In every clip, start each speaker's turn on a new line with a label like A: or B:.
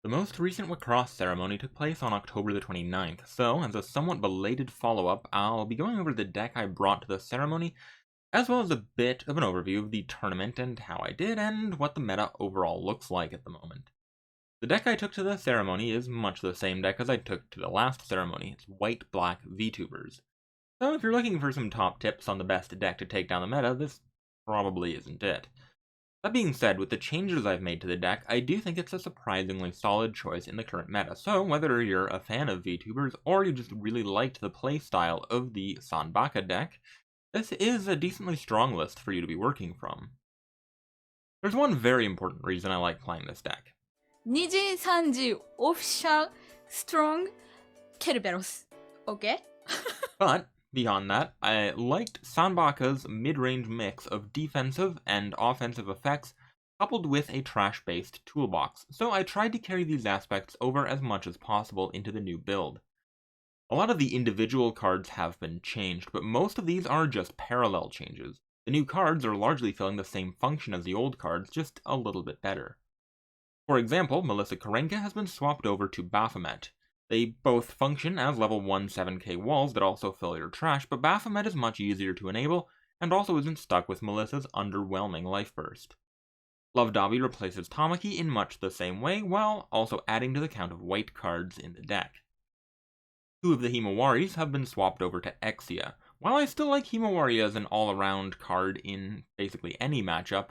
A: The most recent Wixoss ceremony took place on October the 29th, so as a somewhat belated follow-up, I'll be going over the deck I brought to the ceremony, as well as a bit of an overview of the tournament and how I did, and what the meta overall looks like at the moment. The deck I took to the ceremony is much the same deck as I took to the last ceremony. It's WhiteBlack vtubers. So if you're looking for some top tips on the best deck to take down the meta, this probably isn't it. That being said, with the changes I've made to the deck, I do think it's a surprisingly solid choice in the current meta, so whether you're a fan of VTubers or you just really liked the playstyle of the Sanbaka deck, this is a decently strong list for you to be working from. There's one very important reason I like playing this deck.
B: 2時3時 official strong Kerberos. Okay?
A: But beyond that, I liked Sanbaka's mid-range mix of defensive and offensive effects coupled with a trash-based toolbox, so I tried to carry these aspects over as much as possible into the new build. A lot of the individual cards have been changed, but most of these are just parallel changes. The new cards are largely filling the same function as the old cards, just a little bit better. For example, Melissa Karenka has been swapped over to Baphomet. They both function as level 1 7k walls that also fill your trash, but Baphomet is much easier to enable, and also isn't stuck with Melissa's underwhelming life burst. Lovedavi replaces Tamaki in much the same way, while also adding to the count of white cards in the deck. Two of the Himawaris have been swapped over to Exia. While I still like Himawari as an all-around card in basically any matchup,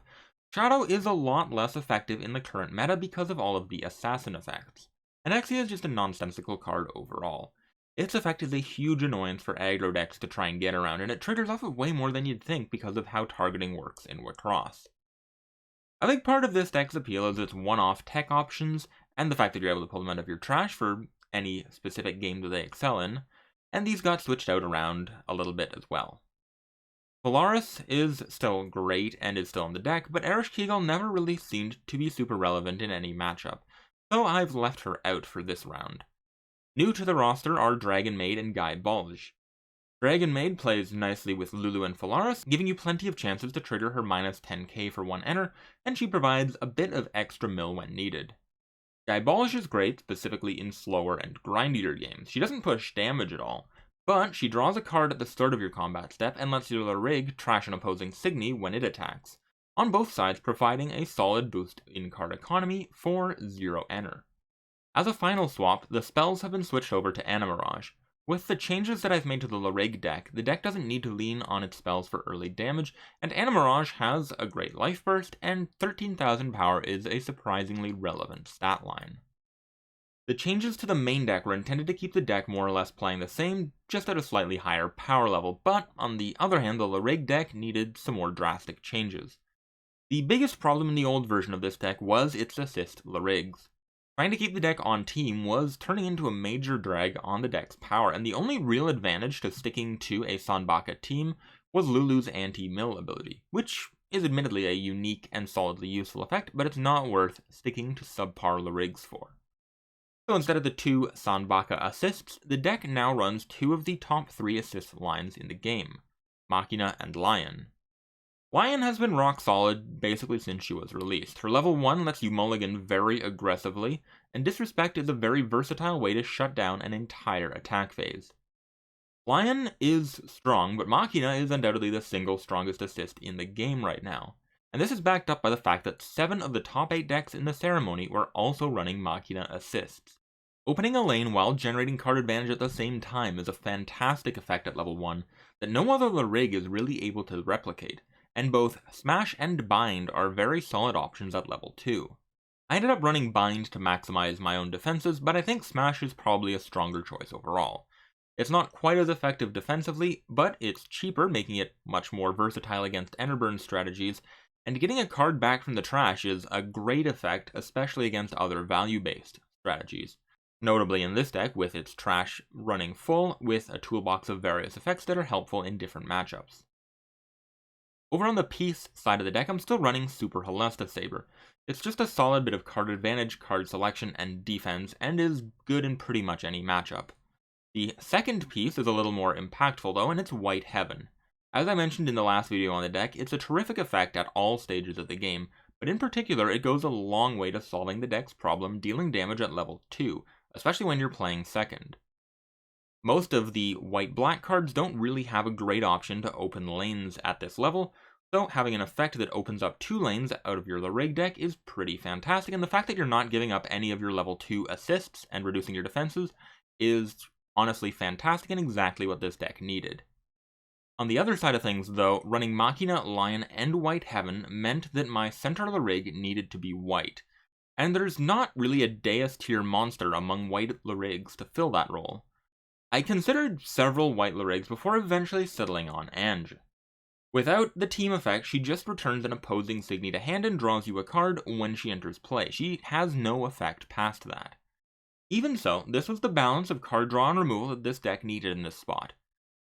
A: Shadow is a lot less effective in the current meta because of all of the assassin effects. And Exia is just a nonsensical card overall. Its effect is a huge annoyance for aggro decks to try and get around, and it triggers off of way more than you'd think because of how targeting works in Wixoss. I think part of this deck's appeal is its one-off tech options, and the fact that you're able to pull them out of your trash for any specific game that they excel in, and these got switched out around a little bit as well. Polaris is still great and is still in the deck, but Ereshkigal never really seemed to be super relevant in any matchup, so I've left her out for this round. New to the roster are Dragon Maid and Guy Balj. Dragon Maid plays nicely with Lulu and Polaris, giving you plenty of chances to trigger her minus 10k for one enter, and she provides a bit of extra mill when needed. Guy Balj is great, specifically in slower and grind eater games. She doesn't push damage at all, but she draws a card at the start of your combat step and lets your Rig trash an opposing SIGNI when it attacks, on both sides providing a solid boost in card economy for 0 enter. As a final swap, the spells have been switched over to Animirage. With the changes that I've made to the Larig deck, the deck doesn't need to lean on its spells for early damage, and Animirage has a great life burst, and 13,000 power is a surprisingly relevant stat line. The changes to the main deck were intended to keep the deck more or less playing the same, just at a slightly higher power level, but on the other hand, the Larig deck needed some more drastic changes. The biggest problem in the old version of this deck was its assist Larigs. Trying to keep the deck on team was turning into a major drag on the deck's power, and the only real advantage to sticking to a Sanbaka team was Lulu's anti-mill ability, which is admittedly a unique and solidly useful effect, but it's not worth sticking to subpar Larigs for. So instead of the 2 Sanbaka assists, the deck now runs 2 of the top 3 assist lines in the game, Machina and Lion. Lion has been rock solid basically since she was released. Her level 1 lets you mulligan very aggressively, and Disrespect is a very versatile way to shut down an entire attack phase. Lion is strong, but Machina is undoubtedly the single strongest assist in the game right now. And this is backed up by the fact that 7 of the top 8 decks in the ceremony were also running Machina assists. Opening a lane while generating card advantage at the same time is a fantastic effect at level 1 that no other Larig is really able to replicate, and both Smash and Bind are very solid options at level 2. I ended up running Bind to maximize my own defenses, but I think Smash is probably a stronger choice overall. It's not quite as effective defensively, but it's cheaper, making it much more versatile against Enderburn strategies, and getting a card back from the trash is a great effect, especially against other value-based strategies. Notably in this deck, with its trash running full, with a toolbox of various effects that are helpful in different matchups. Over on the peace side of the deck, I'm still running Super Halesta Saber. It's just a solid bit of card advantage, card selection, and defense, and is good in pretty much any matchup. The second piece is a little more impactful though, and it's White Heaven. As I mentioned in the last video on the deck, it's a terrific effect at all stages of the game, but in particular it goes a long way to solving the deck's problem dealing damage at level 2, especially when you're playing second. Most of the white-black cards don't really have a great option to open lanes at this level, so having an effect that opens up 2 lanes out of your Larig deck is pretty fantastic, and the fact that you're not giving up any of your level 2 assists and reducing your defenses is honestly fantastic and exactly what this deck needed. On the other side of things, though, running Machina, Lion, and White Heaven meant that my center Larig needed to be white, and there's not really a Deus tier monster among white Larigs to fill that role. I considered several white Larigs before eventually settling on Ange. Without the team effect, she just returns an opposing SIGNI to hand and draws you a card when she enters play. She has no effect past that. Even so, this was the balance of card draw and removal that this deck needed in this spot.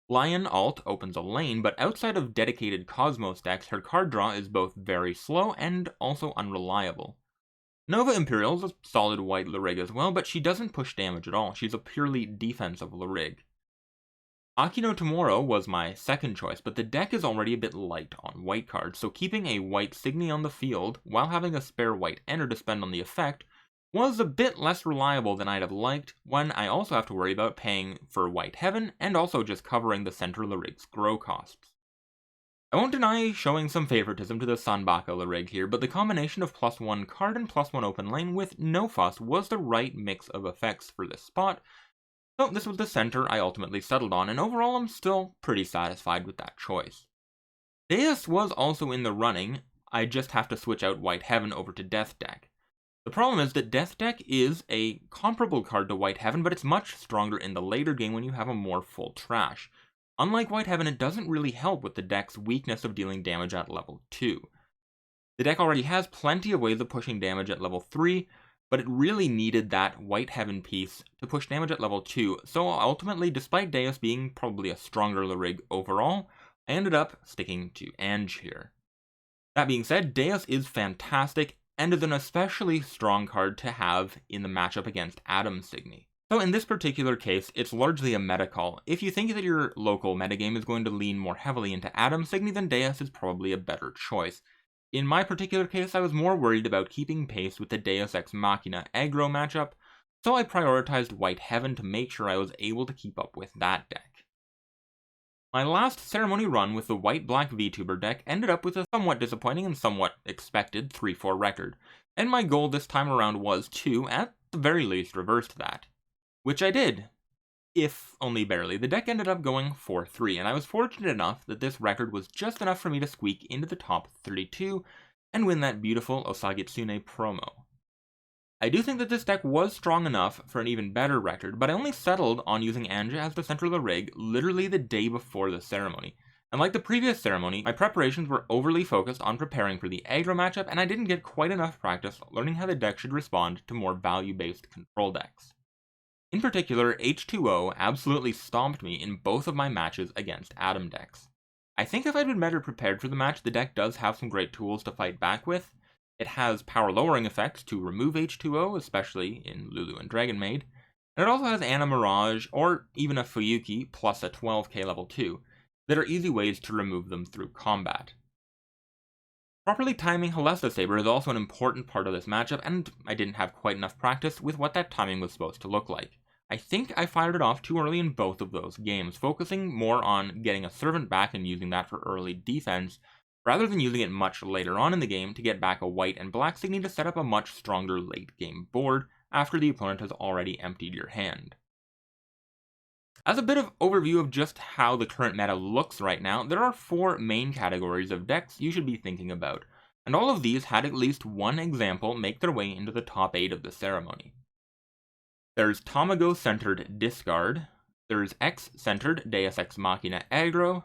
A: Lion Alt opens a lane, but outside of dedicated Cosmos decks, her card draw is both very slow and also unreliable. Nova Imperial is a solid white Larig as well, but she doesn't push damage at all. She's a purely defensive Larig. Akino Tomorrow was my second choice, but the deck is already a bit light on white cards, so keeping a white SIGNI on the field while having a spare white enter to spend on the effect was a bit less reliable than I'd have liked, when I also have to worry about paying for White Heaven and also just covering the center Larig's grow costs. I won't deny showing some favoritism to the Sanbaka Larig here, but the combination of +1 card and +1 open lane with no fuss was the right mix of effects for this spot, so this was the center I ultimately settled on, and overall I'm still pretty satisfied with that choice. Deus was also in the running, I just have to switch out White Heaven over to Death Deck. The problem is that Death Deck is a comparable card to White Heaven, but it's much stronger in the later game when you have a more full trash. Unlike White Heaven, it doesn't really help with the deck's weakness of dealing damage at level 2. The deck already has plenty of ways of pushing damage at level 3, but it really needed that White Heaven piece to push damage at level 2, so ultimately, despite Deus being probably a stronger Larig overall, I ended up sticking to Ange here. That being said, Deus is fantastic, and is an especially strong card to have in the matchup against Adam SIGNI. So in this particular case, it's largely a meta call. If you think that your local metagame is going to lean more heavily into Adam SIGNI, then Deus is probably a better choice. In my particular case, I was more worried about keeping pace with the Deus Ex Machina aggro matchup, so I prioritized White Heaven to make sure I was able to keep up with that deck. My last ceremony run with the white-black VTuber deck ended up with a somewhat disappointing and somewhat expected 3-4 record, and my goal this time around was to, at the very least, reverse that. Which I did, if only barely. The deck ended up going 4-3, and I was fortunate enough that this record was just enough for me to squeak into the top 32 and win that beautiful Osagitsune promo. I do think that this deck was strong enough for an even better record, but I only settled on using Anja as the central Larig literally the day before the ceremony. And like the previous ceremony, my preparations were overly focused on preparing for the aggro matchup, and I didn't get quite enough practice learning how the deck should respond to more value-based control decks. In particular, H2O absolutely stomped me in both of my matches against Adam decks. I think if I'd been better prepared for the match, the deck does have some great tools to fight back with. It has power lowering effects to remove H2O, especially in Lulu and Dragon Maid, and it also has Anna Mirage, or even a Fuyuki, plus a 12k level 2, that are easy ways to remove them through combat. Properly timing Halesta Saber is also an important part of this matchup, and I didn't have quite enough practice with what that timing was supposed to look like. I think I fired it off too early in both of those games, focusing more on getting a servant back and using that for early defense, rather than using it much later on in the game to get back a white and black SIGNI to set up a much stronger late game board after the opponent has already emptied your hand. As a bit of overview of just how the current meta looks right now, there are 4 main categories of decks you should be thinking about, and all of these had at least one example make their way into the top 8 of the ceremony. There's Tamago-centered Discard, there's X-centered Deus Ex Machina Aggro,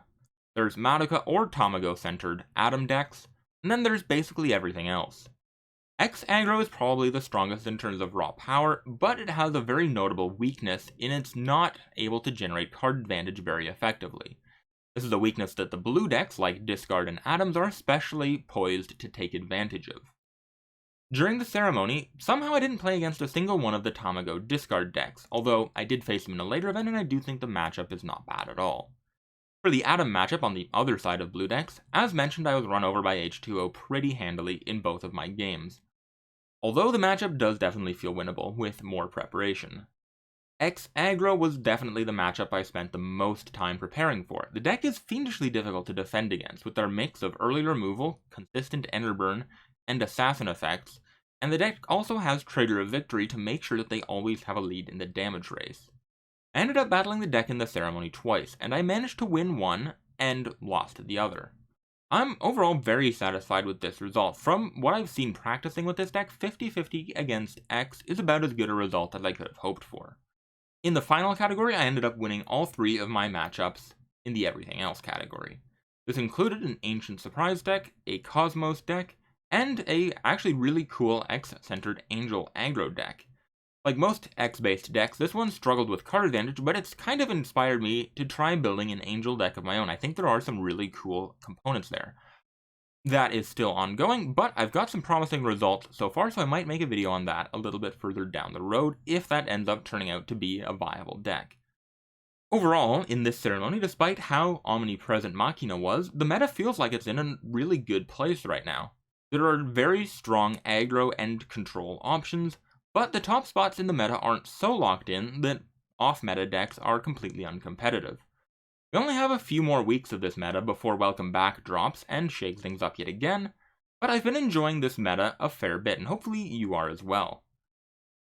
A: there's Madoka or Tamago-centered Adam decks, and then there's basically everything else. X aggro is probably the strongest in terms of raw power, but it has a very notable weakness in it's not able to generate card advantage very effectively. This is a weakness that the blue decks like Discard and Atoms are especially poised to take advantage of. During the ceremony, somehow I didn't play against a single one of the Tamago Discard decks, although I did face them in a later event and I do think the matchup is not bad at all. For the Atom matchup on the other side of blue decks, as mentioned, I was run over by H2O pretty handily in both of my games. Although the matchup does definitely feel winnable with more preparation. X aggro was definitely the matchup I spent the most time preparing for. The deck is fiendishly difficult to defend against with their mix of early removal, consistent ender burn, and assassin effects, and the deck also has Trigger of Victory to make sure that they always have a lead in the damage race. I ended up battling the deck in the ceremony twice, and I managed to win one and lost the other. I'm overall very satisfied with this result. From what I've seen practicing with this deck, 50-50 against X is about as good a result as I could have hoped for. In the final category, I ended up winning all 3 of my matchups in the everything else category. This included an Ancient Surprise deck, a Cosmos deck, and a actually really cool X-centered Angel aggro deck. Like most X-based decks, this one struggled with card advantage, but it's kind of inspired me to try building an Angel deck of my own. I think there are some really cool components there. That is still ongoing, but I've got some promising results so far, so I might make a video on that a little bit further down the road if that ends up turning out to be a viable deck. Overall, in this ceremony, despite how omnipresent Machina was, the meta feels like it's in a really good place right now. There are very strong aggro and control options, but the top spots in the meta aren't so locked in that off-meta decks are completely uncompetitive. We only have a few more weeks of this meta before Welcome Back drops and shakes things up yet again, but I've been enjoying this meta a fair bit, and hopefully you are as well.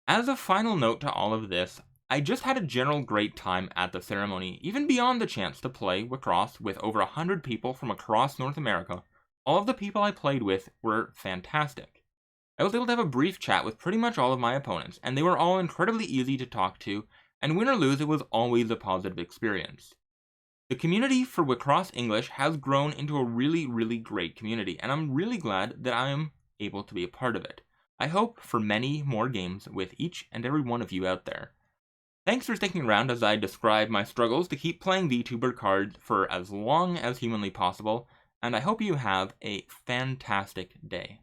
A: As a final note to all of this, I just had a general great time at the ceremony, even beyond the chance to play Wixoss with over 100 people from across North America. All of the people I played with were fantastic. I was able to have a brief chat with pretty much all of my opponents, and they were all incredibly easy to talk to, and win or lose, it was always a positive experience. The community for Wixoss English has grown into a really, really great community, and I'm really glad that I am able to be a part of it. I hope for many more games with each and every one of you out there. Thanks for sticking around as I describe my struggles to keep playing VTuber cards for as long as humanly possible, and I hope you have a fantastic day.